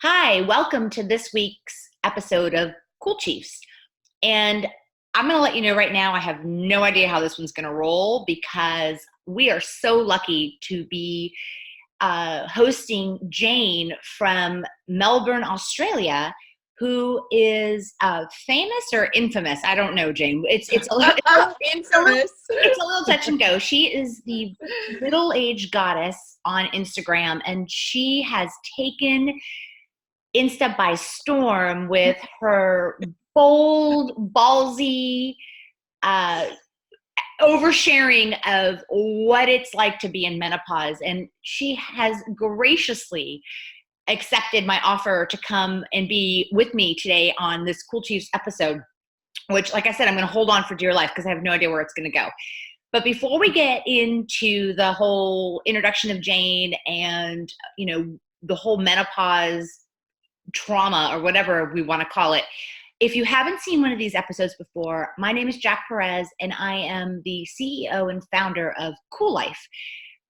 Hi, welcome to this week's episode of Cool Chiefs. And I'm going to let you know right now, I have no idea how this one's going to roll because we are so lucky to be hosting Jane from Melbourne, Australia, who is famous or infamous. I don't know, Jane. It's a little, Infamous. it's a little touch and go. She is the middle-aged goddess on Instagram, and she has taken Insta by storm with her bold, ballsy, uh, oversharing of what it's like to be in menopause. And she has graciously accepted my offer to come and be with me today on this Cool Chiefs episode, which, like I said, I'm going to hold on for dear life because I have no idea where it's going to go. But before we get into the whole introduction of Jane and, the whole menopause trauma or whatever we want to call it, if you haven't seen one of these episodes before, my name is Jack Perez, and I am the CEO and founder of Cool Life.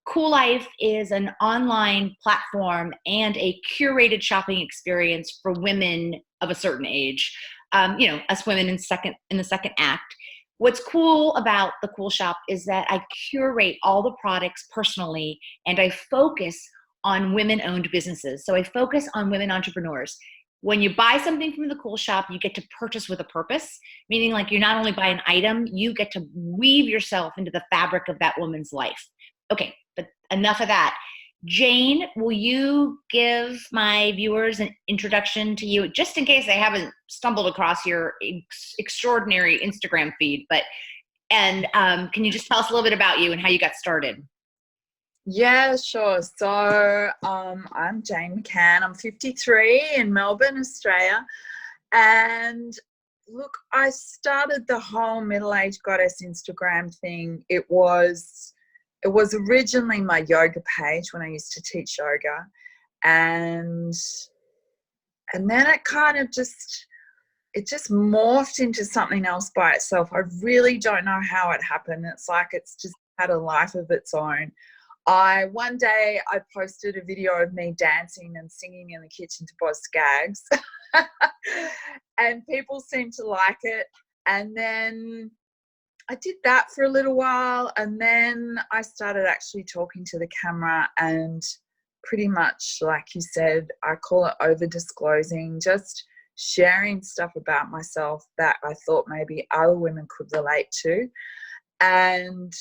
Cool Life is an online platform and a curated shopping experience for women of a certain age. Us women in the second act. What's cool about the Cool Shop is that I curate all the products personally, and I focus on women-owned businesses. So I focus on women entrepreneurs. When you buy something from the Cool Shop, you get to purchase with a purpose, meaning like you not only buy an item, you get to weave yourself into the fabric of that woman's life. Okay, but enough of that. Jane, will you give my viewers an introduction to you, just in case they haven't stumbled across your extraordinary Instagram feed? And can you just tell us a little bit about you and how you got started? Yeah, sure. So I'm Jane McCann. I'm 53 in Melbourne, Australia. And look, I started the whole middle-aged goddess Instagram thing. It was originally my yoga page when I used to teach yoga. And then it kind of just morphed into something else by itself. I really don't know how it happened. It's like it's just had a life of its own. One day I posted a video of me dancing and singing in the kitchen to Boz Scaggs and people seemed to like it. And then I did that for a little while, and then I started actually talking to the camera, and pretty much, like you said, I call it over disclosing, just sharing stuff about myself that I thought maybe other women could relate to. And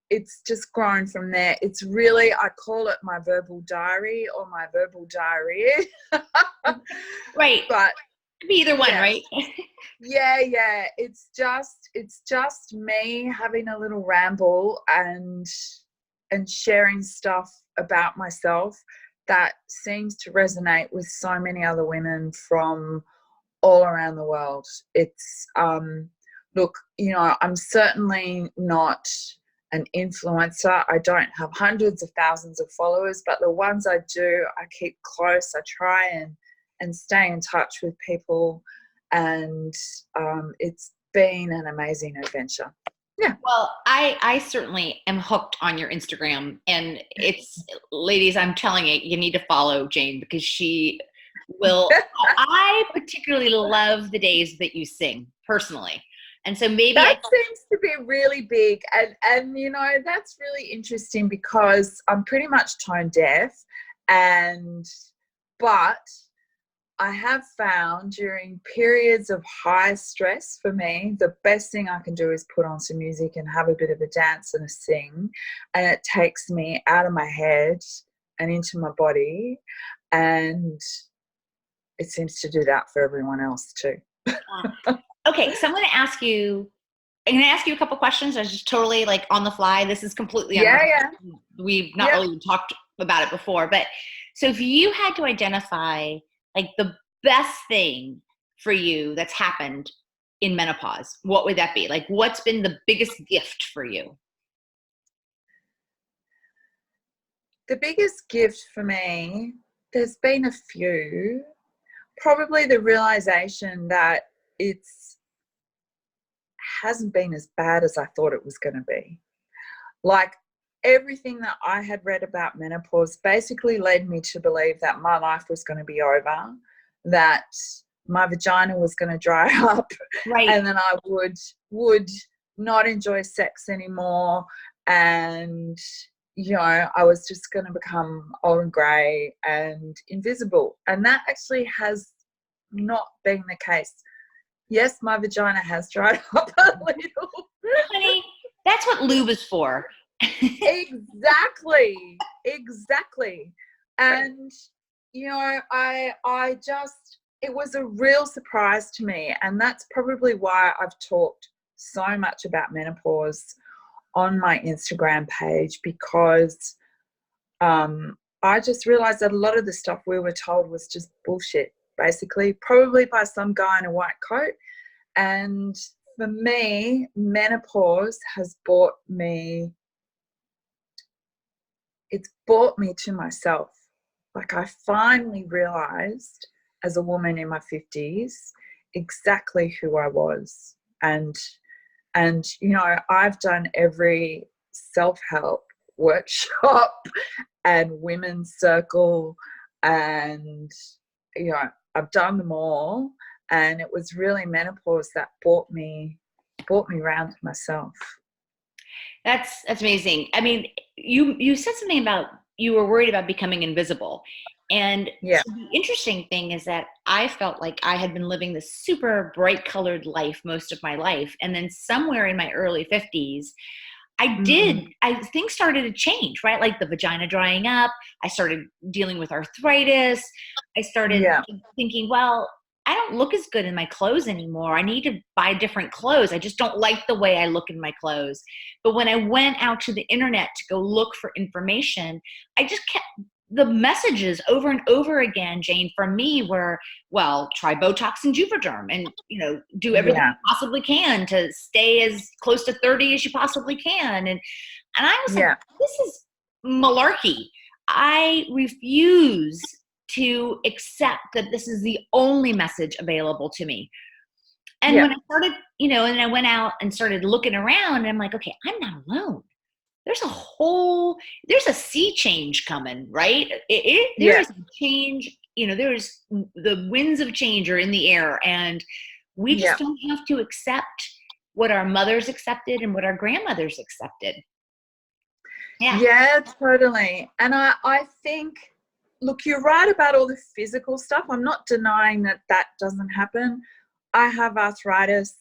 it's just grown from there. It's really, I call it my verbal diary or my verbal diarrhea. Right. But could be either one, yeah. Right? Yeah. It's just me having a little ramble and sharing stuff about myself that seems to resonate with so many other women from all around the world. It's look, I'm certainly not an influencer. I don't have hundreds of thousands of followers, but the ones I do, I keep close. I try and stay in touch with people, and it's been an amazing adventure. Yeah. Well, I certainly am hooked on your Instagram, and it's, ladies, I'm telling you need to follow Jane because she will. I particularly love the days that you sing personally. And so maybe that seems to be really big, and that's really interesting because I'm pretty much tone deaf, but I have found during periods of high stress for me, the best thing I can do is put on some music and have a bit of a dance and a sing, and it takes me out of my head and into my body, and it seems to do that for everyone else too. Okay, so I'm going to ask you a couple questions. I was just totally like on the fly. This is completely We've not really talked about it before, but so if you had to identify like the best thing for you that's happened in menopause, what would that be? Like, what's been the biggest gift for you? The biggest gift for me, there's been a few. Probably the realization that it's hasn't been as bad as I thought it was going to be. Like, everything that I had read about menopause basically led me to believe that my life was going to be over, that my vagina was going to dry up, Right. and then I would not enjoy sex anymore, and I was just going to become old and grey and invisible. And that actually has not been the case. Yes, my vagina has dried up a little. Honey, that's what lube is for. Exactly. And I just, it was a real surprise to me, and that's probably why I've talked so much about menopause on my Instagram page, because I just realized that a lot of the stuff we were told was just bullshit, basically, probably by some guy in a white coat. And for me, menopause has it's brought me to myself. Like, I finally realized as a woman in my 50s exactly who I was. And I've done every self-help workshop and women's circle, and I've done them all, and it was really menopause that brought me around to myself. That's amazing. I mean, you said something about you were worried about becoming invisible. And Yeah. so the interesting thing is that I felt like I had been living this super bright colored life most of my life. And then somewhere in my early 50s, things started to change, right? Like the vagina drying up. I started dealing with arthritis. I started thinking, well, I don't look as good in my clothes anymore. I need to buy different clothes. I just don't like the way I look in my clothes. But when I went out to the internet to go look for information, I just kept the messages over and over again, Jane, from me were, well, try Botox and Juvederm and, do everything you possibly can to stay as close to 30 as you possibly can. And I was like, this is malarkey. I refuse to accept that this is the only message available to me. And when I started, and I went out and started looking around, and I'm like, okay, I'm not alone. There's a sea change coming, right? There is a change, there's the winds of change are in the air, and we just don't have to accept what our mothers accepted and what our grandmothers accepted. Yeah, totally. And I think, look, you're right about all the physical stuff. I'm not denying that doesn't happen. I have arthritis.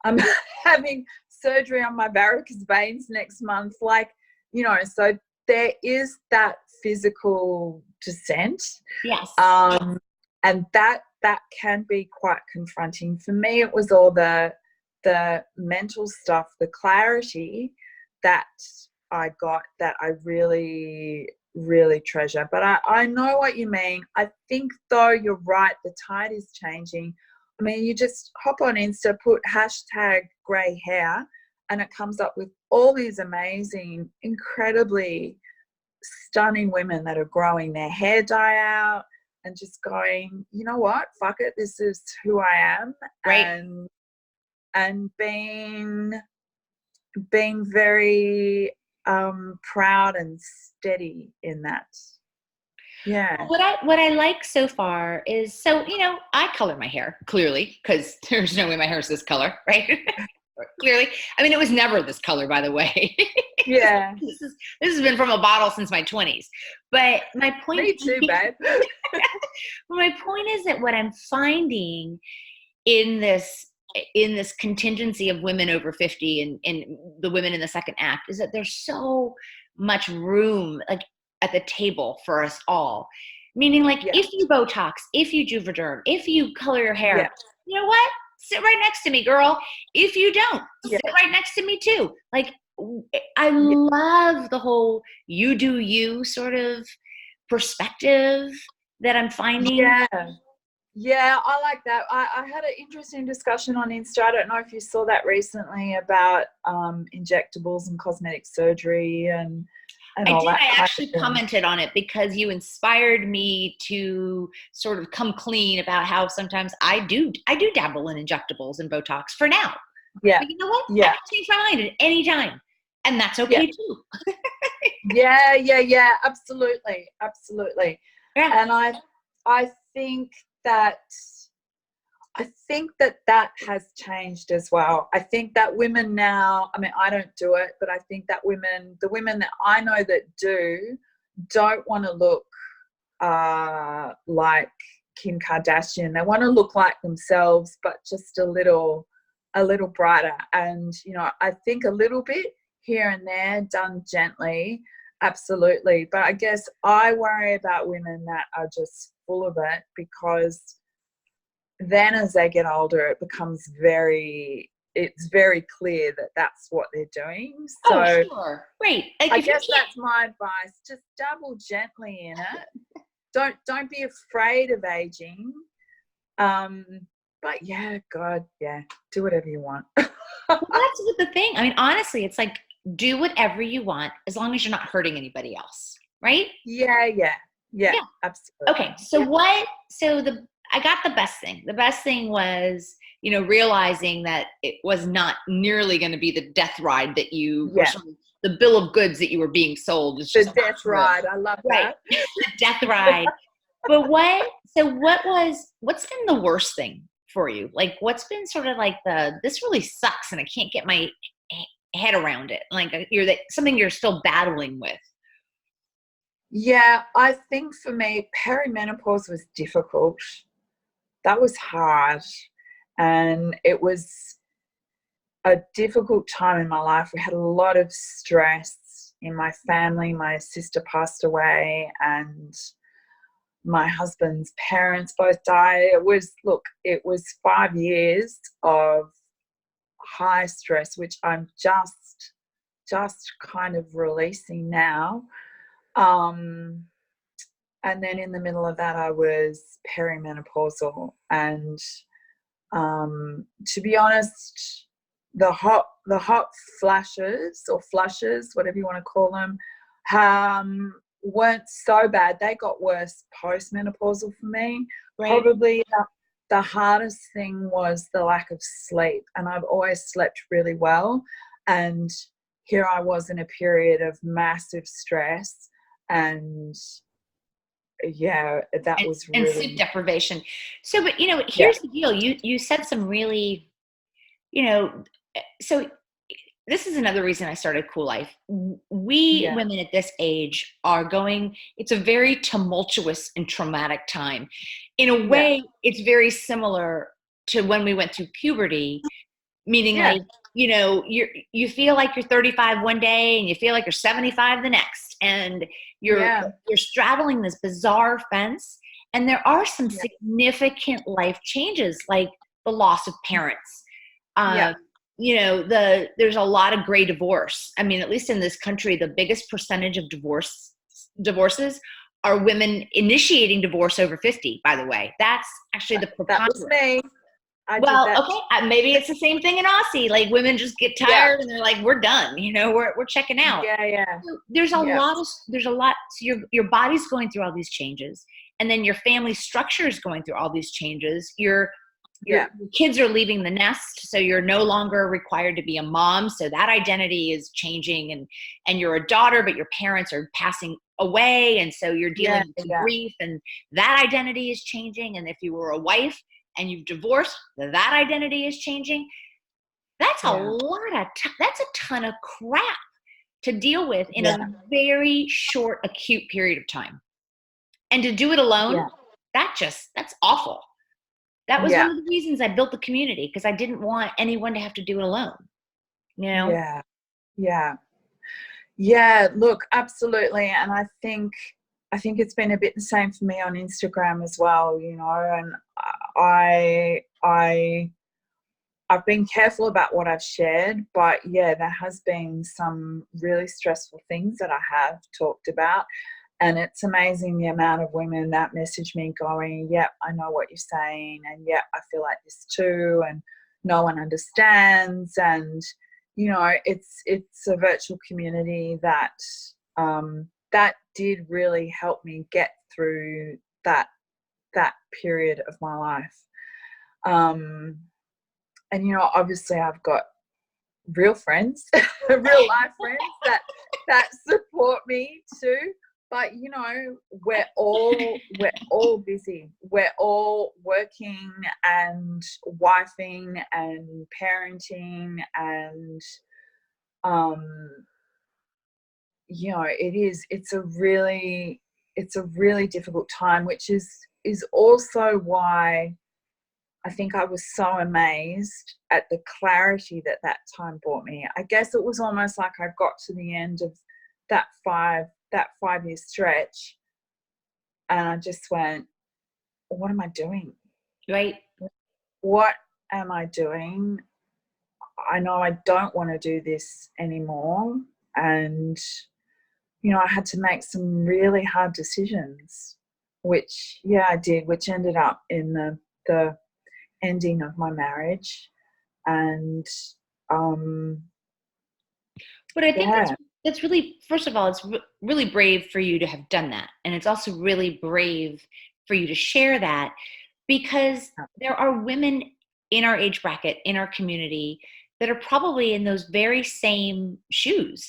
I'm having surgery on my varicose veins next month. So there is that physical descent. Yes. And that can be quite confronting. For me, it was all the mental stuff, the clarity that I got that I really, really treasure. But I know what you mean. I think, though, you're right, the tide is changing. I mean, you just hop on Insta, put #grey hair, and it comes up with all these amazing, incredibly stunning women that are growing their hair dye out and just going, you know what, fuck it, this is who I am. Right. And being very proud and steady in that. Yeah. What I like so far is, I color my hair clearly because there's no way my hair is this color, right? Clearly. I mean, it was never this color, by the way. Yeah. This has been from a bottle since my 20s. But my point Me too, babe. My point is that what I'm finding in this contingency of women over 50 and the women in the second act is that there's so much room like at the table for us all. Meaning, like, if you Botox, if you Juvederm, if you color your hair, you know what? Sit right next to me, girl. If you don't, sit right next to me too. Like, I love the whole you do you sort of perspective that I'm finding. Yeah, I like that. I had an interesting discussion on Insta. I don't know if you saw that recently about injectables and cosmetic surgery and all that. I actually commented on it because you inspired me to sort of come clean about how sometimes I do dabble in injectables and Botox for now. Yeah. But you know what? Yeah. I can change my mind at any time. And that's Yeah. okay too. Yeah. Absolutely. Yeah. And I think that that has changed as well. I think that women now, I mean, I don't do it, but I think that the women that I know that don't want to look like Kim Kardashian. They want to look like themselves, but just a little brighter. And, I think a little bit here and there done gently. Absolutely. But I guess I worry about women that are just full of it, because then as they get older, it's very clear that that's what they're doing. So Sure. Right. Like, I guess that's my advice. Just dabble gently in it. Don't be afraid of aging. But yeah, God, yeah, do whatever you want. Well, that's the thing. I mean, honestly, it's like, do whatever you want as long as you're not hurting anybody else, right? Yeah, absolutely. Okay, so I got the best thing. The best thing was, realizing that it was not nearly going to be the death ride that you were the bill of goods that you were being sold. It's The just death ride. I love that. the death ride. But what's been the worst thing for you? Like, what's been sort of like this really sucks and I can't get my head around it. Like, something you're still battling with. Yeah, I think for me, perimenopause was difficult. That was hard. And it was a difficult time in my life. We had a lot of stress in my family. My sister passed away and my husband's parents both died. It was 5 years of high stress, which I'm just kind of releasing now. And then in the middle of that, I was perimenopausal. And to be honest, the hot flashes or flushes, whatever you want to call them, weren't so bad. They got worse postmenopausal for me. Right. Probably the hardest thing was the lack of sleep. And I've always slept really well. And here I was in a period of massive stress, and that was really, and sleep deprivation. So, but here's the deal. You said some really, so this is another reason I started Cool Life. We women at this age it's a very tumultuous and traumatic time. In a way, it's very similar to when we went through puberty, meaning like, you feel like you're 35 one day and you feel like you're 75 the next. And you're straddling this bizarre fence. And there are some significant life changes, like the loss of parents. There's a lot of gray divorce. I mean, at least in this country, the biggest percentage of divorces are women initiating divorce over 50, by the way. That's actually the preponderance. That was me. Okay, maybe it's the same thing in Aussie. Like, women just get tired and they're like, we're done. We're checking out. So there's a lot. So your body's going through all these changes, and then your family structure is going through all these changes. Your kids are leaving the nest, so you're no longer required to be a mom. So that identity is changing, and you're a daughter, but your parents are passing away, and so you're dealing with grief, and that identity is changing. And if you were a wife and you've divorced, that identity is changing. That's that's a ton of crap to deal with in a very short, acute period of time. And to do it alone, that's awful. That was one of the reasons I built the community, because I didn't want anyone to have to do it alone. Yeah, look, absolutely. And I think it's been a bit the same for me on Instagram as well, and I've been careful about what I've shared, but there has been some really stressful things that I have talked about. And it's amazing the amount of women that message me going, I know what you're saying, and I feel like this too, and no one understands. And it's a virtual community that that did really help me get through that period of my life. And obviously I've got real friends, real life friends that support me too. But you know, we're all busy. We're all working and wifing and parenting, and you know, it's a really difficult time, which is also why I think I was so amazed at the clarity that that time brought me. I guess it was almost like I got to the end of that 5-year stretch, and I just went, what am I doing? Right. What am I doing? I know I don't want to do this anymore. And, you know, I had to make some really hard decisions, which, yeah, I did, which ended up in the ending of my marriage. And But I think that's really, first of all, it's really brave for you to have done that. And it's also really brave for you to share that, because there are women in our age bracket, in our community, that are probably in those very same shoes.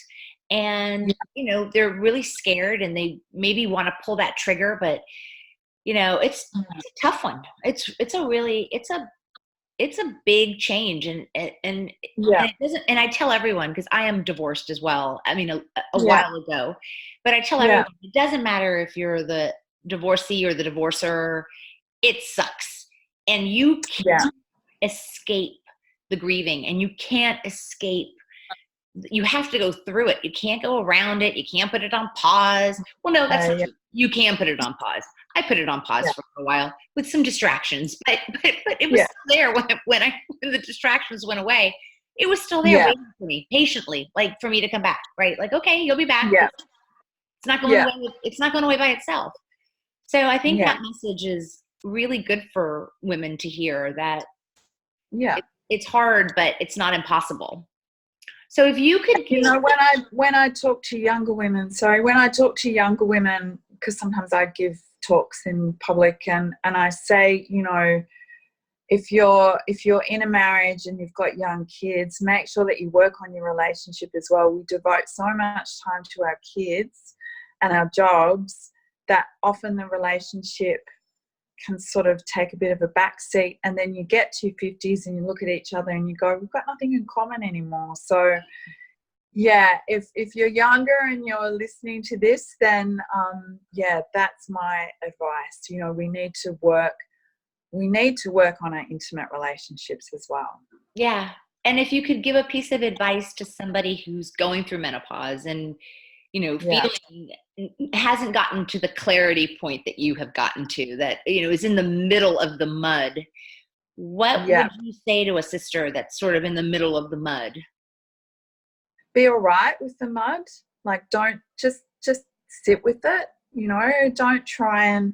And, you know, they're really scared and they maybe want to pull that trigger, but, you know, it's a tough one. It's a big change, and it doesn't, and I tell everyone, because I am divorced as well. I mean, a while ago, but I tell everyone, it doesn't matter if you're the divorcee or the divorcer, it sucks. And you can't escape the grieving, and you can't escape, you have to go through it. You can't go around it. You can't put it on pause. Well, no, that's not true. You can put it on pause. I put it on pause for a while with some distractions, but it was still there when the distractions went away. It was still there waiting for me patiently, like for me to come back, right? Like, okay, you'll be back. Yeah. It's not going away. It's not going away by itself. So I think that message is really good for women to hear, that it's hard, but it's not impossible. So if you could, you know, when I talk to younger women, because sometimes I give talks in public, and I say, you know, if you're in a marriage and you've got young kids, make sure that you work on your relationship as well. We devote so much time to our kids and our jobs that often the relationship can sort of take a bit of a backseat, and then you get to your 50s and you look at each other and you go, we've got nothing in common anymore. So yeah, if you're younger and you're listening to this, then that's my advice. You know, we need to work on our intimate relationships as well. Yeah. And if you could give a piece of advice to somebody who's going through menopause and, you know, feeling hasn't gotten to the clarity point that you have gotten to, that, you know, is in the middle of the mud, what would you say to a sister that's sort of in the middle of the mud? Be all right with the mud. Like, don't just sit with it, you know, don't try and,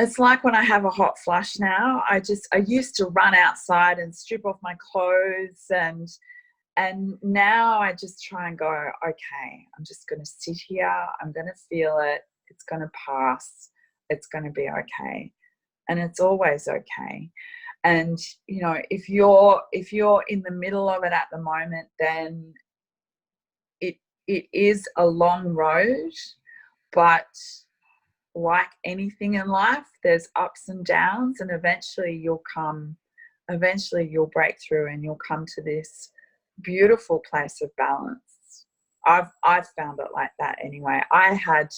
it's like when I have a hot flush now, I used to run outside and strip off my clothes, and now I just try and go, okay, I'm just going to sit here. I'm going to feel it. It's going to pass. It's going to be okay. And it's always okay. And, you know, if you're in the middle of it at the moment, then it is a long road, but like anything in life, there's ups and downs, and eventually you'll break through and you'll come to this beautiful place of balance. I've found it like that anyway. I had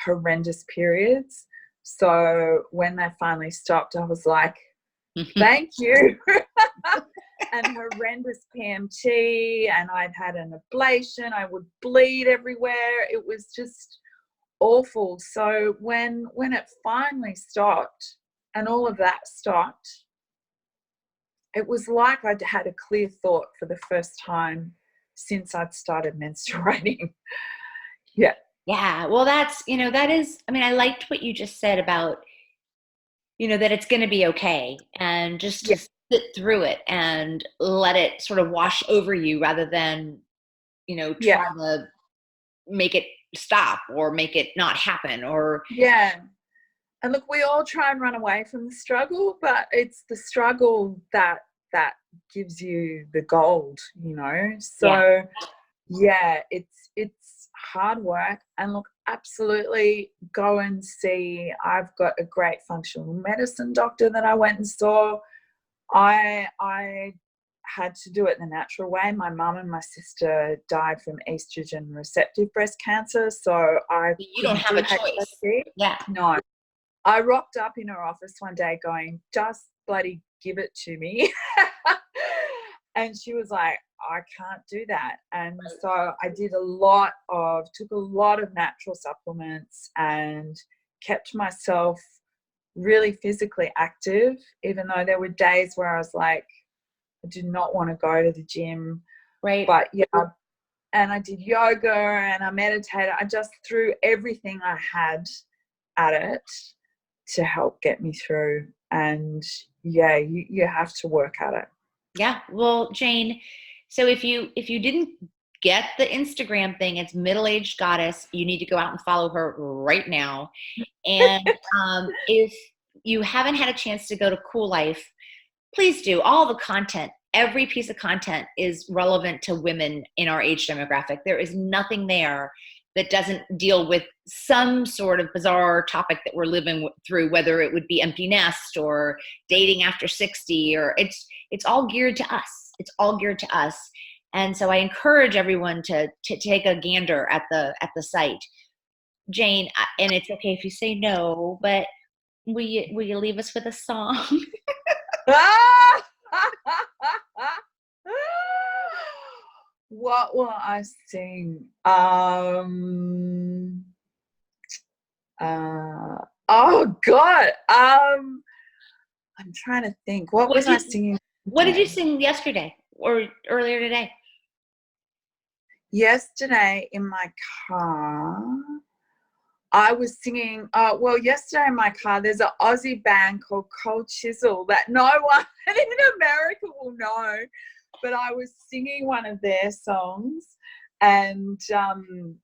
horrendous periods, so when they finally stopped, I was like, thank you. And horrendous PMT, and I'd had an ablation. I would bleed everywhere. It was just awful. So when it finally stopped and all of that stopped, it was like I'd had a clear thought for the first time since I'd started menstruating. Yeah. Well, that's, you know, that is, I mean, I liked what you just said about, you know, that it's going to be okay, and just to sit through it and let it sort of wash over you, rather than, you know, try to make it stop or make it not happen, or and look, we all try and run away from the struggle, but it's the struggle that gives you the gold, you know. So yeah, it's hard work. And look, absolutely go and see. I've got a great functional medicine doctor that I went and saw. I had to do it the natural way. My mum and my sister died from estrogen receptive breast cancer, so I You don't couldn't have do a choice. HRT. Yeah. No. I rocked up in her office one day going, just bloody give it to me. And she was like, I can't do that. And so I took a lot of natural supplements and kept myself really physically active, even though there were days where I was like, I did not want to go to the gym. Right. But yeah, and I did yoga and I meditated. I just threw everything I had at it to help get me through. And yeah, you have to work at it. Yeah. Well, Jane, so if you didn't get the Instagram thing, it's middle-aged goddess. You need to go out and follow her right now. And if you haven't had a chance to go to Cool Life, please do. All the content, every piece of content is relevant to women in our age demographic. There is nothing there that doesn't deal with some sort of bizarre topic that we're living through, whether it would be empty nest or dating after 60, or it's all geared to us. It's all geared to us. And so I encourage everyone to take a gander at the site. Jane, and it's okay if you say no, but will you leave us with a song? What will I sing? Oh God. I'm trying to think. What was I singing? What did you sing yesterday or earlier today? Yesterday in my car, I was singing, yesterday in my car, there's an Aussie band called Cold Chisel that no one in America will know, but I was singing one of their songs, and I'm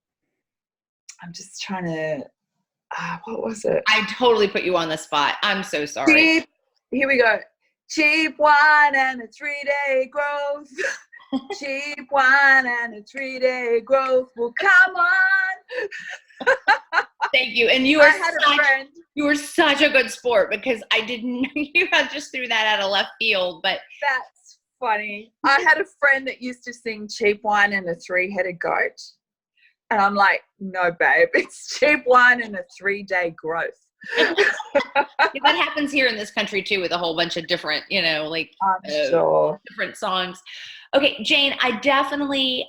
just trying to, what was it? I totally put you on the spot. I'm so sorry. Here we go. Cheap wine and a 3-day growth. Cheap wine and a 3-day growth. Well, come on. Thank you. And you were such a good sport, because I didn't, you just threw that out of left field, but that's funny. I had a friend that used to sing Cheap Wine and a 3-headed goat. And I'm like, no, babe, it's cheap wine and a 3-day growth. That happens here in this country too, with a whole bunch of different, different songs. Okay, Jane, I definitely,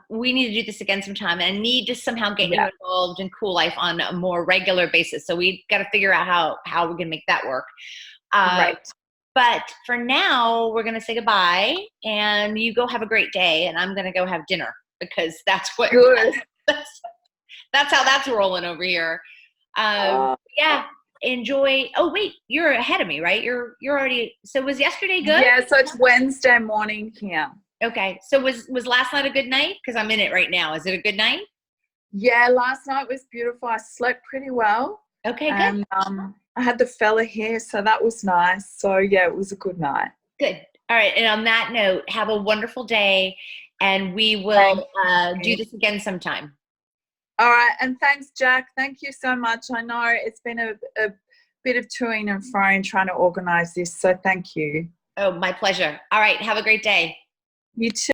we need to do this again sometime, and I need to somehow get you involved in Cool Life on a more regular basis. So we've got to figure out how we can make that work. Right. But for now, we're going to say goodbye, and you go have a great day, and I'm going to go have dinner, because that's what, that's how that's rolling over here. Yeah, enjoy. Oh wait, you're ahead of me, right? You're already, so was yesterday good? Yeah, so it's Wednesday morning here. Okay, so was last night a good night? Because I'm in it right now. Is it a good night? Yeah, last night was beautiful. I slept pretty well. Okay, good. And I had the fella here, so that was nice. So yeah, it was a good night. Good. All right, and on that note, have a wonderful day, and we will do this again sometime. All right, and thanks, Jack. Thank you so much. I know it's been a bit of toing and froing trying to organise this, so thank you. Oh, my pleasure. All right, have a great day. You too.